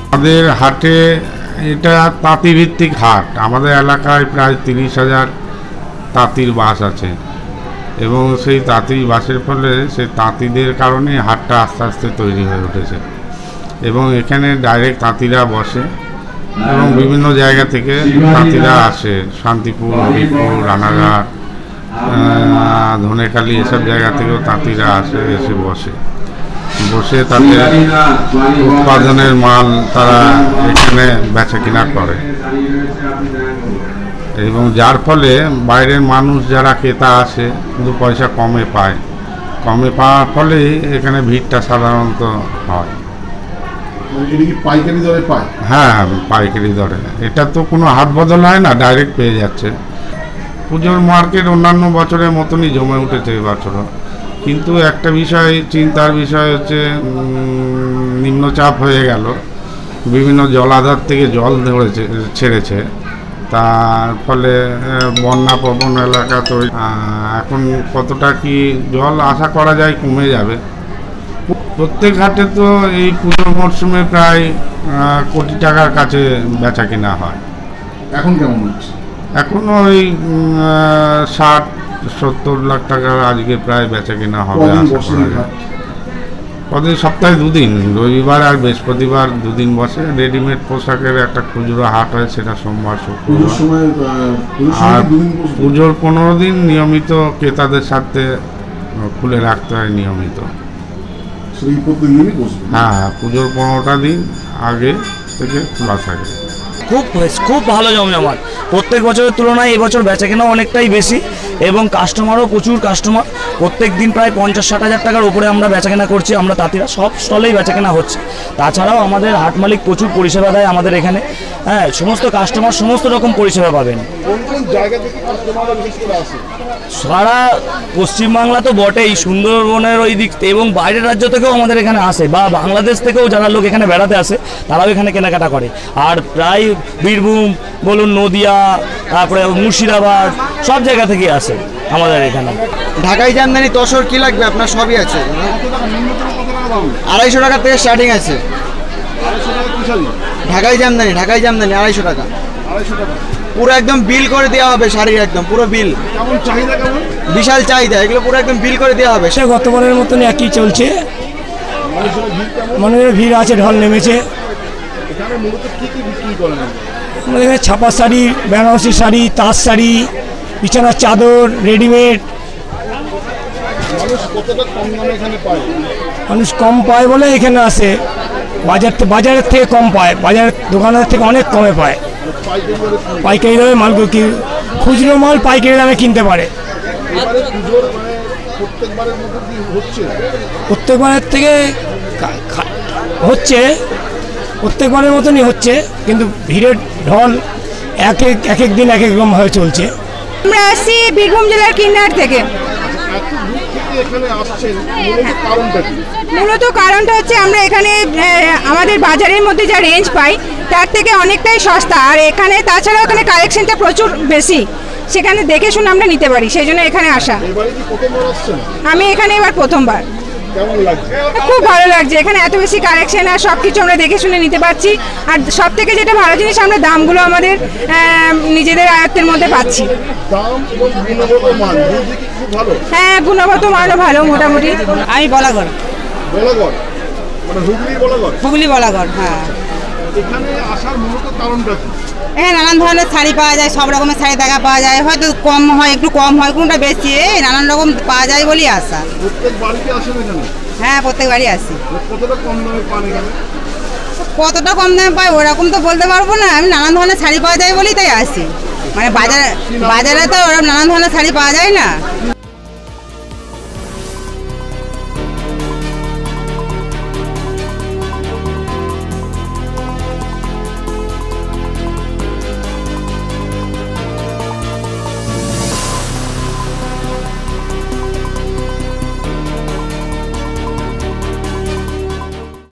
আমাদের হাটে এটা তাঁতি ভিত্তিক হাট। আমাদের এলাকায় প্রায় 30,000 তাঁতির বাস আছে এবং সেই তাঁতির বাসের ফলে সেই তাঁতিদের কারণে হাটটা আস্তে আস্তে তৈরি হয়ে উঠেছে এবং এখানে ডাইরেক্ট তাঁতিরা বসে এবং বিভিন্ন জায়গা থেকে তাঁতিরা আসে। শান্তিপুর, হরিপুর, রানাঘাট, ধনেখালি এসব জায়গা থেকেও তাঁতিরা আসে, এসে বসে তাদের উৎপাদনের মাল তারা এখানে বেচা কিনা করে এবং যার ফলে বাইরের মানুষ যারা ক্রেতা আসে কিন্তু পয়সা কমে পাওয়ার ফলেই এখানে ভিড়টা সাধারণত হয়। পাইকারি দরে পায়? হ্যাঁ, পাইকারি দরে। এটা তো কোনো হাট বদল হয় না, ডাইরেক্ট পেয়ে যাচ্ছে। পুজোর মার্কেট অন্যান্য বছরের মতনই জমে উঠেছে এবছরও, কিন্তু একটা বিষয়, চিন্তার বিষয় হচ্ছে নিম্নচাপ হয়ে গেল, বিভিন্ন জলাধার থেকে জল ছেড়েছে, তার ফলে বন্যা প্রবণ এলাকা তো এখন কতটা কি জল আশা করা যায় কমে যাবে। প্রত্যেক হাটে তো এই পুজোর মরশুমে প্রায় কোটি টাকার কাছে বেচা কেনা হয়। এখন কেমন হচ্ছে? এখন ওই 60-70 লাখ টাকার আজকে প্রায় বেচা কেনা হবে। প্রতি সপ্তাহে 2 দিন, রবিবার আর বৃহস্পতিবার 2 দিন বসে। রেডিমেড পোশাকের একটা খুচরো হাট হয়, সেটা সোমবার শুক্রবার। আর পুজোর 15 দিন নিয়মিত ক্রেতাদের সাথে খুলে রাখতে হয় নিয়মিত। হ্যাঁ, পুজোর 15টা দিন আগে থেকে খোলা থাকে। খুব ভালো জমজমাট। প্রত্যেক বছরের তুলনায় এবছর বেচাকেনা অনেকটাই বেশি এবং কাস্টমারও প্রচুর কাস্টমার। প্রত্যেক দিন প্রায় 50-60 হাজার টাকার উপরে আমরা বেচাকেনা করছি। আমরা তাঁতিরা সব স্টলেই বেচাকেনা হচ্ছে। তাছাড়াও আমাদের হাট মালিক প্রচুর পরিষেবা দেয় আমাদের এখানে। হ্যাঁ, সমস্ত কাস্টমার সমস্ত রকম পরিষেবা পাবেন। সারা পশ্চিমবাংলা তো বটেই, সুন্দরবনের ওই দিক এবং বাইরের রাজ্য থেকেও আমাদের এখানে আসে, বা বাংলাদেশ থেকেও যারা লোক এখানে বেড়াতে আসে তারাও এখানে কেনাকাটা করে। আর প্রায় বীরভূম বলুন, নদিয়া, তারপরে মুর্শিদাবাদ, সব জায়গা থেকে আসে আমাদের এখানে। ঢাকাই জামদানি তসর কি লাগবে আপনার? সবই আছে। 250 টাকা থেকে স্টার্টিং আছে। ঢাকাই জামদানি 250 টাকা। পুরো একদম বিল করে দেওয়া হবে শাড়ির, একদম পুরো বিল। বিশাল চাহিদা, এগুলো পুরো একদম বিল করে দেওয়া হবে। সে গতবারের মতন একই চলছে, মানুষের ভিড় আছে, ঢল নেমেছে। আমাদের এখানে ছাপা শাড়ি, বেনারসি শাড়ি, তাঁত শাড়ি, বিছানার চাদর, রেডিমেড। মানুষ কম পায় বলে এখানে আসে। বাজারের থেকে কম পায়, বাজারের দোকানের থেকে অনেক কমে পায়। পাইকারি দামে মাল, খুচরো মাল পাইকারি দামে কিনতে পারে। প্রত্যেকবারের থেকে হচ্ছে, প্রত্যেকবারের মতনই হচ্ছে, কিন্তু ভিড়ের ঢল এক এক দিন এক এক রকমভাবে চলছে। আমরা আসছি বীরভূম জেলার কিন্নার থেকে। মূলত কারণটা হচ্ছে আমরা এখানে আমাদের বাজারের মধ্যে যা রেঞ্জ পাই তার থেকে অনেকটাই সস্তা, আর এখানে তাছাড়াও এখানে কালেকশনটা প্রচুর বেশি, সেখানে দেখে শুনে আমরা নিতে পারি, সেই জন্য এখানে আসা। আমি এখানে এবার প্রথমবার। খুব ভালো লাগছে, এখানে এত বেশি কালেকশন আর সব কিছু আমরা দেখে শুনে নিতে পারছি। আর সব থেকে যেটা ভালো জিনিস, আমরা দামগুলো আমাদের নিজেদের আয়ত্তের মধ্যে পাচ্ছি। হ্যাঁ, গুণগত মানও ভালো মোটামুটি। আমি বলাগড়, হুগলি বলাগড়। হ্যাঁ, এখানে নানান ধরনের শাড়ি পাওয়া যায়, সব রকমের শাড়ি দেখা পাওয়া যায়, হয়তো কম হয়, একটু কম হয়, কোনটা বেশি, নানান রকম পাওয়া যায় বলি আসা। হ্যাঁ, প্রত্যেক বাড়ি আসি। কতটা কম দামে পাই ওরকম তো বলতে পারবো না, আমি নানান ধরনের শাড়ি পাওয়া যায় বলেই তাই আসি। মানে বাজারে তো ওরকম নানান ধরনের শাড়ি পাওয়া যায় না।